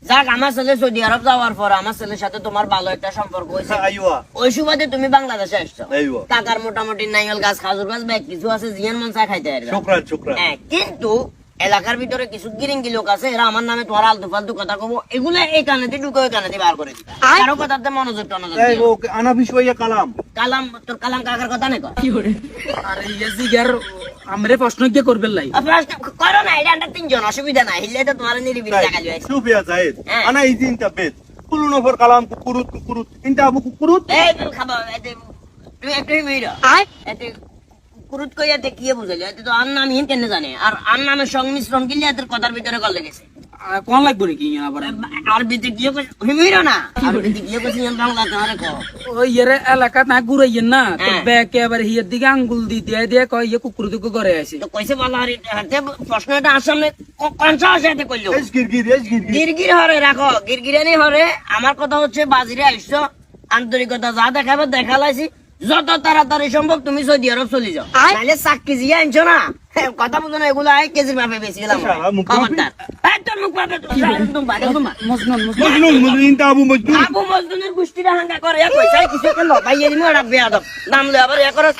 যাক আমার ছেলে সৌদি আরব যাওয়ার পর আমার ছেলের সাথে তোমার ভালো একটা সম্পর্ক হয়েছে ওই সুবাদে তুমি বাংলাদেশে আসছো টাকার মোটামুটি নাইল গাছ খাজুর গাছ ব্যাগ কিছু আছে জিয়ান মন চা খাইতে পারবে কিন্তু এলাকার ভিতরে কিছু গিরিঙ্গি লোক আছে এরা আমার নামে তোমার আলতু ফালতু কথা কব এগুলা এই কানেতে ঢুকে ওই কানেতে বার করে দিবে কারো কথাতে মনোযোগ টনোযোগ আনা বিষয় কালাম কালাম তোর কালাম কাকার কথা নেই আরে ইয়ার আমরে প্রশ্ন কি করবেন লাই করো না এটা আমরা তিনজন অসুবিধা নাই হিলে তো তোমার নিরিবিলি দেখা যাবে সুফিয়া জায়েদ আনা ইদিনটা বেদ কুলু নফর কালাম কুকুরুত কুকুরুত ইনটা আবু কুকুরুত এই তুমি খাবা তুমি একটু মিরা এতে কুকুরুত কইয়া দেখিয়ে বুঝাইলো এতে তো আর নাম হিন কেন জানে আর আর নামের সংমিশ্রণ গিলে এদের কথার ভিতরে কল লেগেছে কোন লাগবে নাকি আবার আর বিতে গিয়ে মিরা না আর বিতে গিয়ে কইছি বাংলা তোমারে কো ওই ইয়ারে এলাকা না ঘুরাইয়েন না তো ব্যাকে আবার হিয়ার দিকে আঙ্গুল দিয়ে কয় ইয়ে কুকুর দিকে ঘরে আছে তো কইছে বলা হারি হাতে প্রশ্নটা আসামনে কোনটা আছে কইলো গিরগির হরে রাখো গিরগিরানি হরে আমার কথা হচ্ছে বাজিরে আইছো আন্তরিকতা যা দেখাবে দেখালাইছি যত তাড়াতাড়ি সম্ভব তুমি সৌদি আরব চলে যাও নাহলে চাকরি জিয়া আনছো না কথা বুঝো না এগুলো আয় কেজির মাপে বেশি গেলাম খবরদার তোর মুখ পাবে মজনুন ইনটা আবু মজনুন আবু মজনুনের গোষ্ঠীরা হাঙ্গা করে কইছে কিছু কেন ভাই এদিনও রাখবে আদব নাম লয়ে আবার এ করে